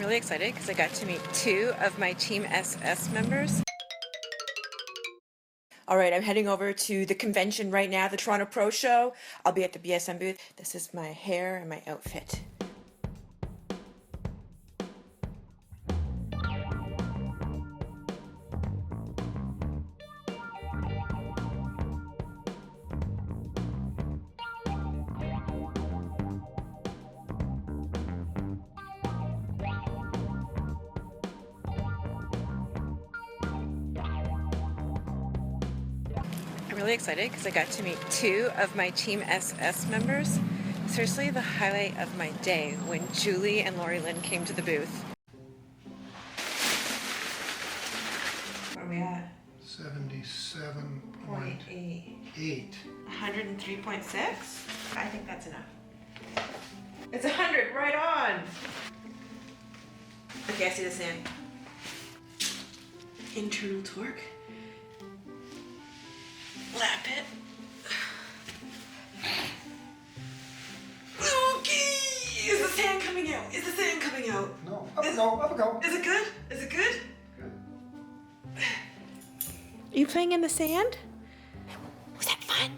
really excited because I got to meet 2 of my Team SS members. All right, I'm heading over to the convention right now, the Toronto Pro Show. I'll be at the BSM booth. This is my hair and my outfit. I'm really excited because I got to meet 2 of my Team SS members. Seriously, the highlight of my day when Julie and Lori Lynn came to the booth. Where are we at? 77.8. 103.6? I think that's enough. It's 100, right on! Okay, I see this in. Internal torque. Lap it. Okay! Is the sand coming out? Is the sand coming out? No, up we go, up we go. Is it good? Is it good? Good. Are you playing in the sand? Was that fun?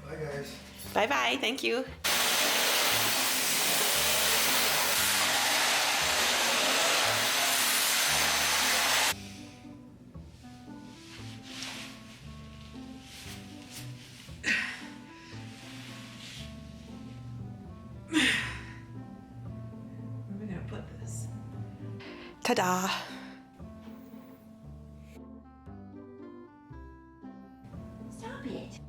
Bye guys. Bye-bye, thank you. Where am I gonna put this? Ta-da! Stop it.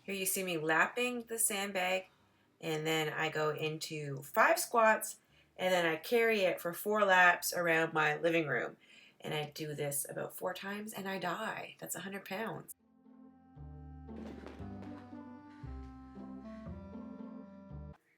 Here you see me lapping the sandbag, and then I go into 5 squats, and then I carry it for 4 laps around my living room. And I do this about 4 times, and I die. That's 100 pounds.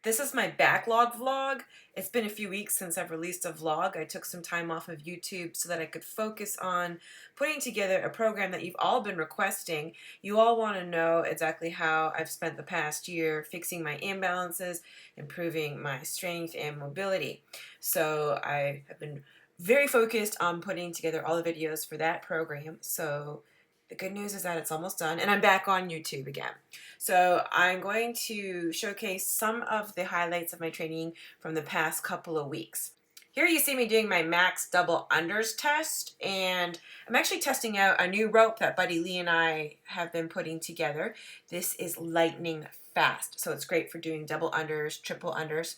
This is my backlog vlog. It's been a few weeks since I've released a vlog. I took some time off of YouTube so that I could focus on putting together a program that you've all been requesting. You all want to know exactly how I've spent the past year fixing my imbalances, improving my strength and mobility. So I have been very focused on putting together all the videos for that program. So the good news is that it's almost done, and I'm back on YouTube again. So I'm going to showcase some of the highlights of my training from the past couple of weeks. Here you see me doing my max double unders test, and I'm actually testing out a new rope that Buddy Lee and I have been putting together. This is lightning fast, so it's great for doing double unders, triple unders.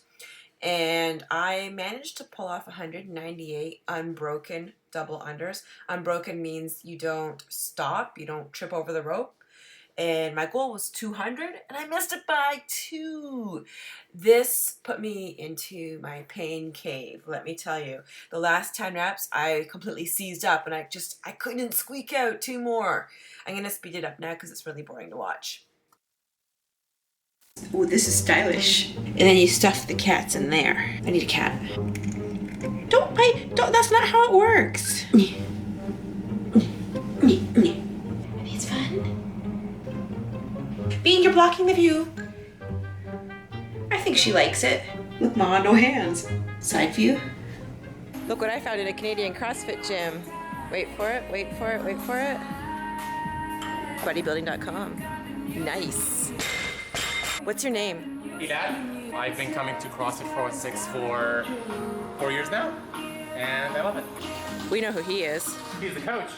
And I managed to pull off 198 unbroken double unders. Unbroken means you don't stop, you don't trip over the rope. And my goal was 200, and I missed it by 2. This put me into my pain cave, let me tell you. The last 10 reps, I completely seized up, and I couldn't squeak out 2 more. I'm gonna speed it up now because it's really boring to watch. Oh, this is stylish. And then you stuff the cats in there. I need a cat. Don't bite. Don't. That's not how it works. It's fun. Bean, you're blocking the view. I think she likes it. With Ma, no hands. Side view. Look what I found in a Canadian CrossFit gym. Wait for it, wait for it, wait for it. Bodybuilding.com. Nice. What's your name? Hey Dad, I've been coming to CrossFit 416 for 4 years now, and I love it. We know who he is. He's the coach.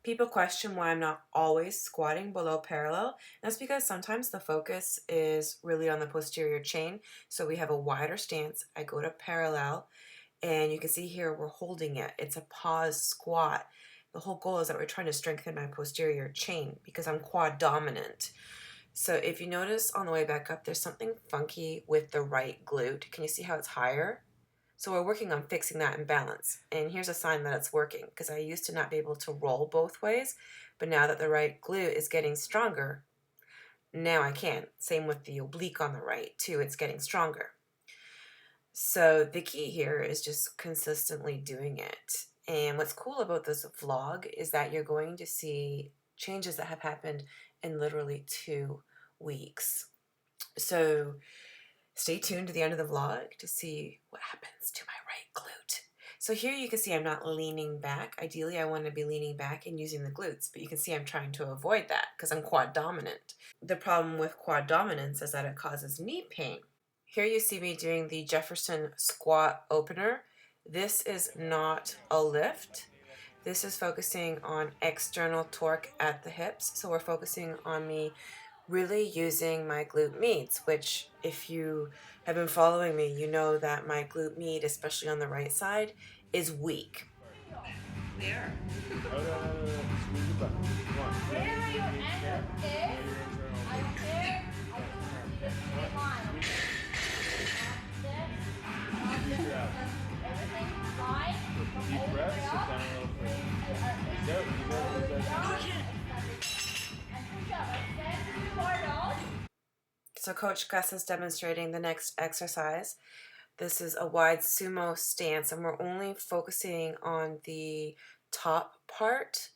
People question why I'm not always squatting below parallel. That's because sometimes the focus is really on the posterior chain. So we have a wider stance. I go to parallel, and you can see here we're holding it. It's a pause squat. The whole goal is that we're trying to strengthen my posterior chain because I'm quad dominant. So if you notice on the way back up, there's something funky with the right glute. Can you see how it's higher? So we're working on fixing that imbalance. And here's a sign that it's working, because I used to not be able to roll both ways, but now that the right glute is getting stronger, now I can. Same with the oblique on the right too, it's getting stronger. So the key here is just consistently doing it. And what's cool about this vlog is that you're going to see changes that have happened in literally 2 weeks. So Stay tuned to the end of the vlog to see what happens to my right glute. So here you can see I'm not leaning back. Ideally, I want to be leaning back and using the glutes, but you can see I'm trying to avoid that because I'm quad dominant. The problem with quad dominance is that it causes knee pain. Here you see me doing the Jefferson squat opener. This is not a lift. This is focusing on external torque at the hips. So we're focusing on me really using my glute meats, which if you have been following me, you know that my glute med, especially on the right side, is weak. There. So Coach Gus is demonstrating the next exercise. This is a wide sumo stance, and we're only focusing on the top part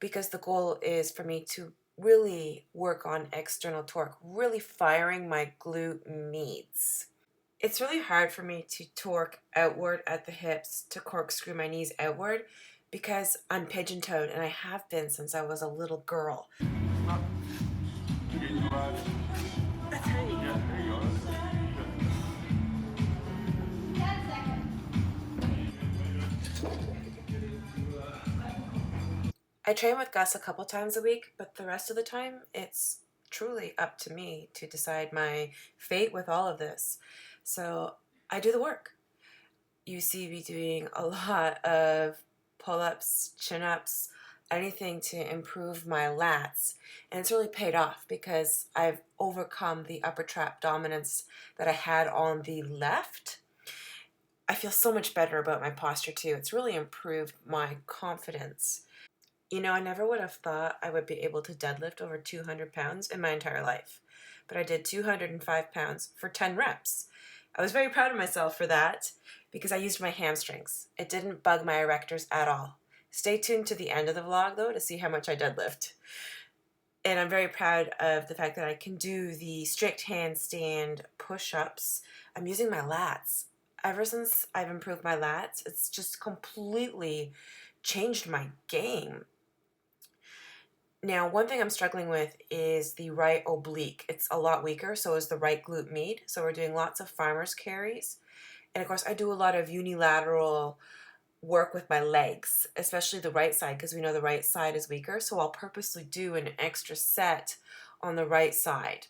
because the goal is for me to really work on external torque, really firing my glute meats. It's really hard for me to torque outward at the hips to corkscrew my knees outward because I'm pigeon-toed, and I have been since I was a little girl. I train with Gus a couple times a week, but the rest of the time, it's truly up to me to decide my fate with all of this. So I do the work. You see me doing a lot of pull-ups, chin-ups, anything to improve my lats. And it's really paid off because I've overcome the upper trap dominance that I had on the left. I feel so much better about my posture too. It's really improved my confidence. You know, I never would have thought I would be able to deadlift over 200 pounds in my entire life, but I did 205 pounds for 10 reps. I was very proud of myself for that because I used my hamstrings. It didn't bug my erectors at all. Stay tuned to the end of the vlog though to see how much I deadlift. And I'm very proud of the fact that I can do the strict handstand push-ups. I'm using my lats. Ever since I've improved my lats, it's just completely changed my game. Now, one thing I'm struggling with is the right oblique. It's a lot weaker, so is the right glute med. So we're doing lots of farmer's carries. And of course, I do a lot of unilateral work with my legs, especially the right side, because we know the right side is weaker. So I'll purposely do an extra set on the right side.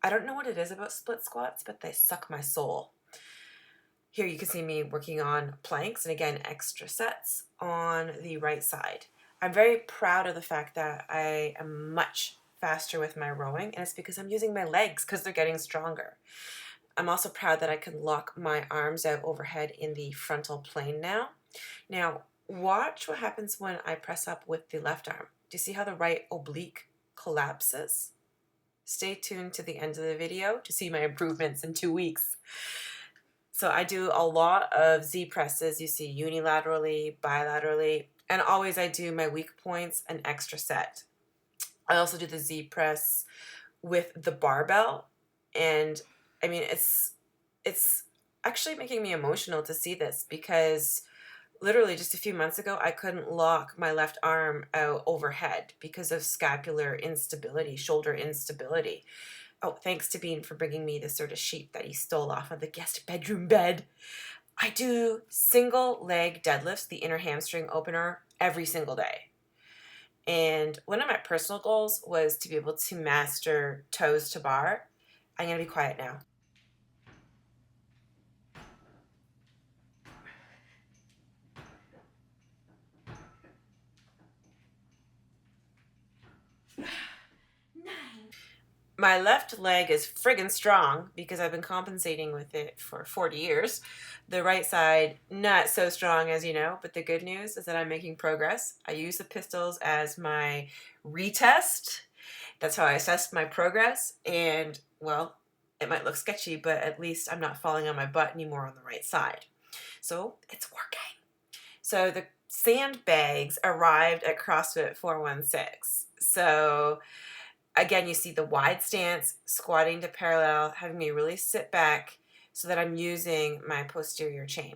I don't know what it is about split squats, but they suck my soul. Here you can see me working on planks, and again, extra sets on the right side. I'm very proud of the fact that I am much faster with my rowing, and it's because I'm using my legs because they're getting stronger. I'm also proud that I can lock my arms out overhead in the frontal plane now. Now, watch what happens when I press up with the left arm. Do you see how the right oblique collapses? Stay tuned to the end of the video to see my improvements in 2 weeks. So I do a lot of Z presses, you see unilaterally, bilaterally, and always I do my weak points an extra set. I also do the Z press with the barbell, and I mean it's actually making me emotional to see this because literally just a few months ago I couldn't lock my left arm out overhead because of scapular instability, shoulder instability. Oh, thanks to Bean for bringing me this sort of sheet that he stole off of the guest bedroom bed. I do single leg deadlifts, the inner hamstring opener, every single day. And one of my personal goals was to be able to master toes to bar. I'm going to be quiet now. My left leg is friggin' strong because I've been compensating with it for 40 years. The right side, not so strong as you know, but the good news is that I'm making progress. I use the pistols as my retest. That's how I assessed my progress. And, well, it might look sketchy, but at least I'm not falling on my butt anymore on the right side. So it's working. So the Sandbags arrived at CrossFit 416. So Again, you see the wide stance, squatting to parallel, having me really sit back so that I'm using my posterior chain.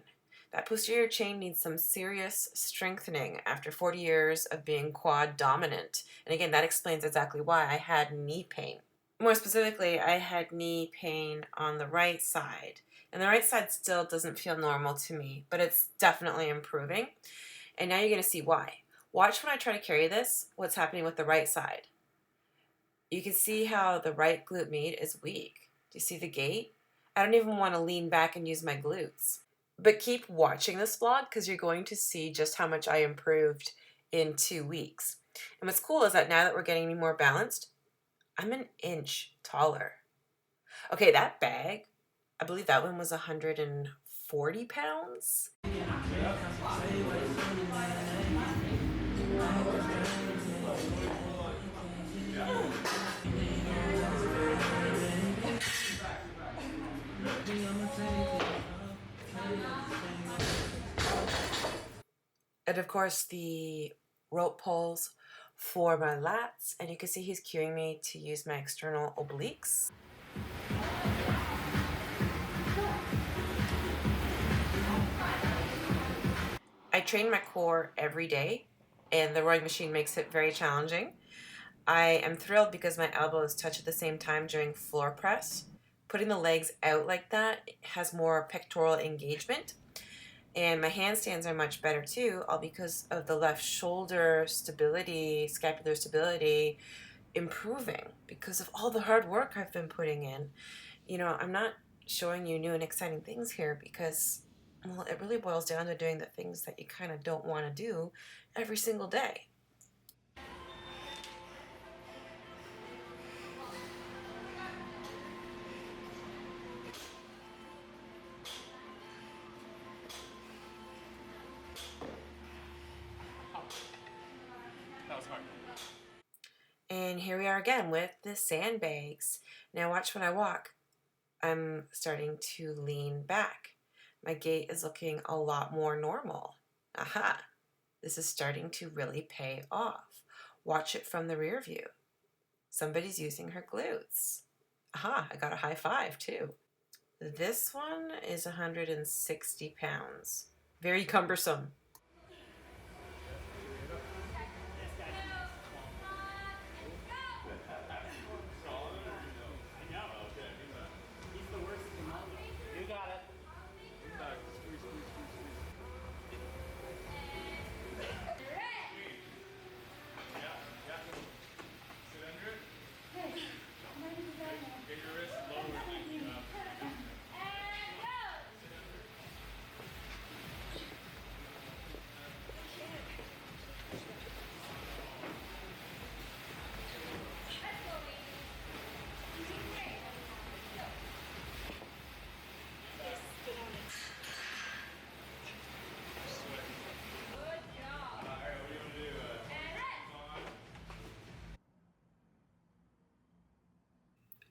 That posterior chain needs some serious strengthening after 40 years of being quad dominant. And again, that explains exactly why I had knee pain. More specifically, I had knee pain on the right side. And the right side still doesn't feel normal to me, but it's definitely improving. And now you're going to see why. Watch when I try to carry this, what's happening with the right side. You can see how the right glute med is weak. Do you see the gait? I don't even want to lean back and use my glutes. But keep watching this vlog because you're going to see just how much I improved in 2 weeks. And what's cool is that now that we're getting more balanced, I'm an inch taller. Okay, that bag, I believe that one was 140 pounds. And of course the rope pulls for my lats, and you can see he's cueing me to use my external obliques. I train my core every day, and the rowing machine makes it very challenging. I am thrilled because my elbows touch at the same time during floor press. Putting the legs out like that has more pectoral engagement. And my handstands are much better too, all because of the left shoulder stability, scapular stability improving because of all the hard work I've been putting in. You know, I'm not showing you new and exciting things here because, well, it really boils down to doing the things that you kind of don't want to do every single day. That was hard. And here we are again with the sandbags. Now watch when I walk. I'm starting to lean back. My gait is looking a lot more normal. Aha! This is starting to really pay off. Watch it from the rear view. Somebody's using her glutes. Aha! I got a high five too. This one is 160 pounds. Very cumbersome.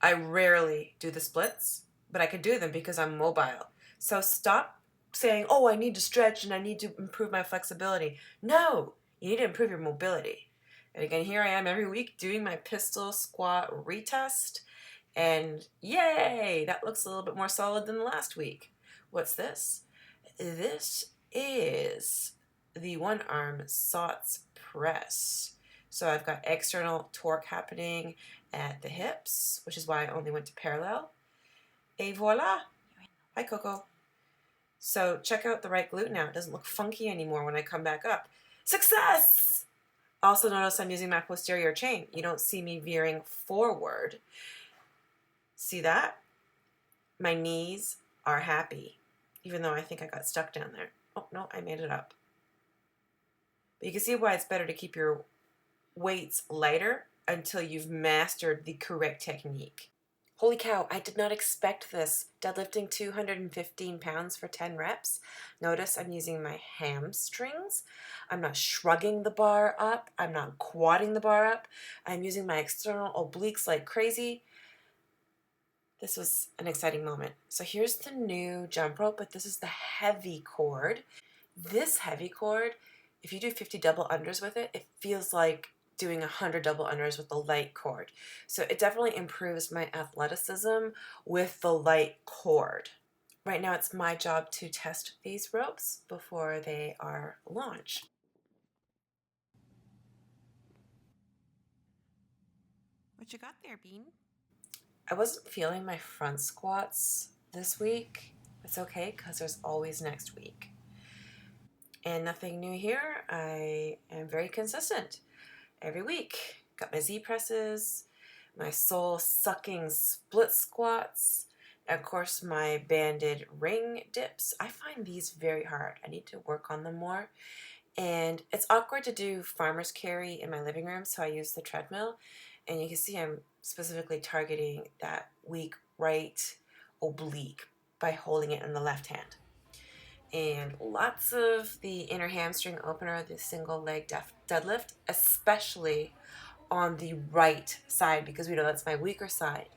I rarely do the splits, but I can do them because I'm mobile. So stop saying, oh, I need to stretch and I need to improve my flexibility. No, you need to improve your mobility. And again, here I am every week doing my pistol squat retest. And yay, that looks a little bit more solid than last week. What's this? This is the one arm SOTS press. So I've got external torque happening at the hips, which is why I only went to parallel. Et voila! Hi, Coco. So check out the right glute now. It doesn't look funky anymore when I come back up. Success! Also notice I'm using my posterior chain. You don't see me veering forward. See that? My knees are happy, even though I think I got stuck down there. Oh, no, I made it up. But you can see why it's better to keep your weights lighter until you've mastered the correct technique. Holy cow, I did not expect this. Deadlifting 215 pounds for 10 reps. Notice I'm using my hamstrings. I'm not shrugging the bar up. I'm not quadding the bar up. I'm using my external obliques like crazy. This was an exciting moment. So here's the new jump rope, but this is the heavy cord. This heavy cord, if you do 50 double unders with it, it feels like doing 100 double unders with the light cord. So it definitely improves my athleticism with the light cord. Right now it's my job to test these ropes before they are launched. What you got there, Bean? I wasn't feeling my front squats this week. It's okay because there's always next week. And nothing new here. I am very consistent every week. Got my Z presses, my soul sucking split squats, and of course my banded ring dips. I find these very hard. I need to work on them more. And it's awkward to do farmer's carry in my living room, so I use the treadmill. And you can see I'm specifically targeting that weak right oblique by holding it in the left hand. And lots of the inner hamstring opener, the single leg deadlift, especially on the right side because we know that's my weaker side,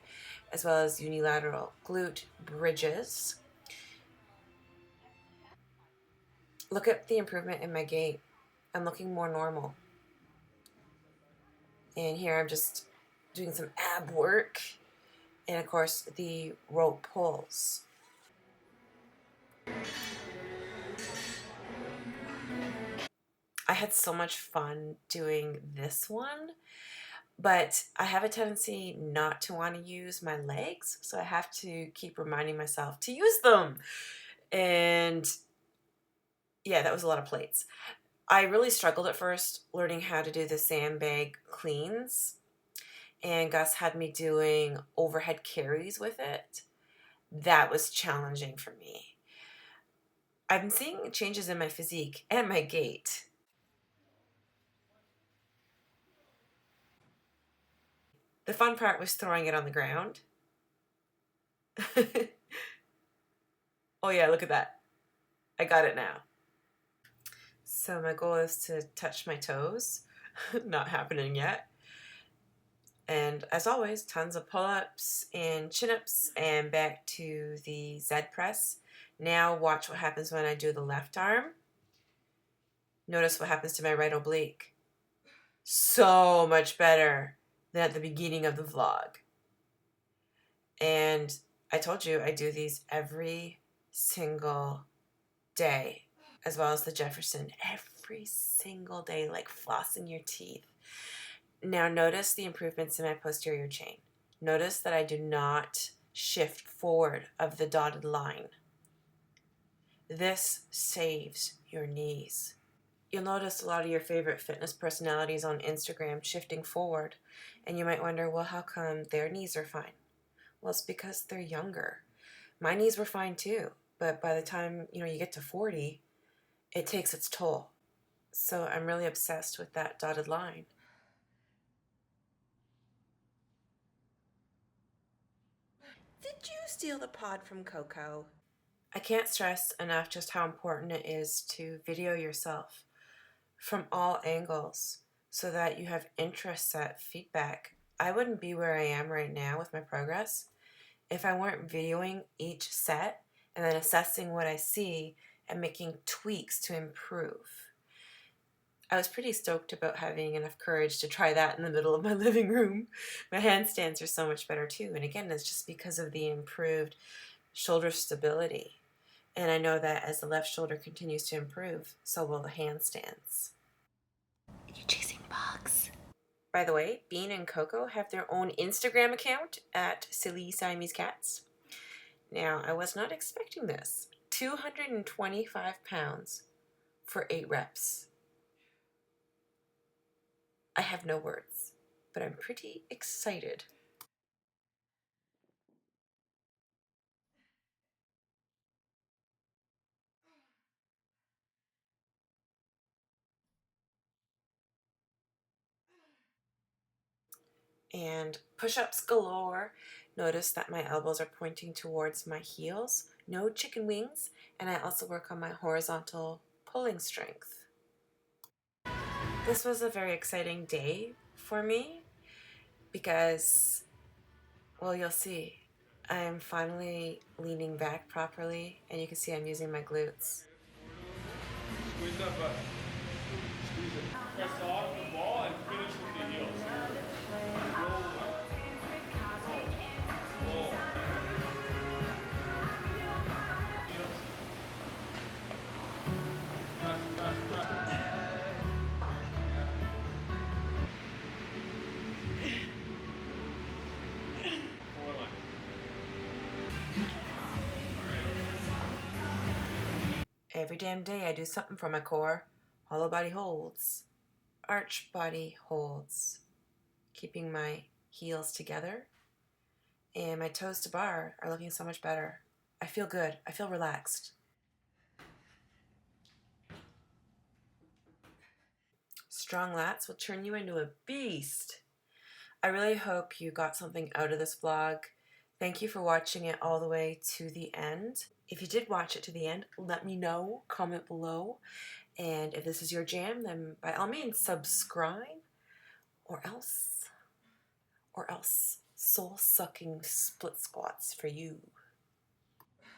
as well as unilateral glute bridges. Look at the improvement in my gait. I'm looking more normal. And here I'm just doing some ab work and of course the rope pulls. I had so much fun doing this one, but I have a tendency not to want to use my legs, so I have to keep reminding myself to use them. And yeah, that was a lot of plates. I really struggled at first learning how to do the sandbag cleans, and Gus had me doing overhead carries with it. That was challenging for me. I've been seeing changes in my physique and my gait. The fun part was throwing it on the ground. Oh yeah, look at that. I got it now. So my goal is to touch my toes. Not happening yet. And as always, tons of pull-ups and chin-ups and back to the Z press. Now watch what happens when I do the left arm. Notice what happens to my right oblique. So much better than at the beginning of the vlog. And I told you I do these every single day, as well as the Jefferson every single day, like flossing your teeth. Now notice the improvements in my posterior chain. Notice that I do not shift forward of the dotted line. This saves your knees. You'll notice a lot of your favorite fitness personalities on Instagram shifting forward, and you might wonder, well, how come their knees are fine? Well, it's because they're younger. My knees were fine too, but by the time you get to 40, it takes its toll. So I'm really obsessed with that dotted line. Did you steal the pod from Coco? I can't stress enough just how important it is to video yourself from all angles so that you have interest-set feedback. I wouldn't be where I am right now with my progress if I weren't videoing each set and then assessing what I see and making tweaks to improve. I was pretty stoked about having enough courage to try that in the middle of my living room. My handstands are so much better too, and again, it's just because of the improved shoulder stability. And I know that as the left shoulder continues to improve, so will the handstands. Are you chasing bugs? By the way, Bean and Coco have their own Instagram account at Silly Siamese Cats. Now, I was not expecting this. 225 pounds for 8 reps. I have no words, but I'm pretty excited. And push-ups galore. Notice that my elbows are pointing towards my heels. No chicken wings. And I also work on my horizontal pulling strength. This was a very exciting day for me because, well, you'll see. I'm finally leaning back properly, and you can see I'm using my glutes. Squeeze that butt. Squeeze it. Press off the ball and finish with Every damn day I do something for my core. Hollow body holds. Arch body holds. Keeping my heels together. And my toes to bar are looking so much better. I feel good. I feel relaxed. Strong lats will turn you into a beast. I really hope you got something out of this vlog. Thank you for watching it all the way to the end. If you did watch it to the end, let me know, comment below. And if this is your jam, then by all means subscribe, or else soul-sucking split squats for you.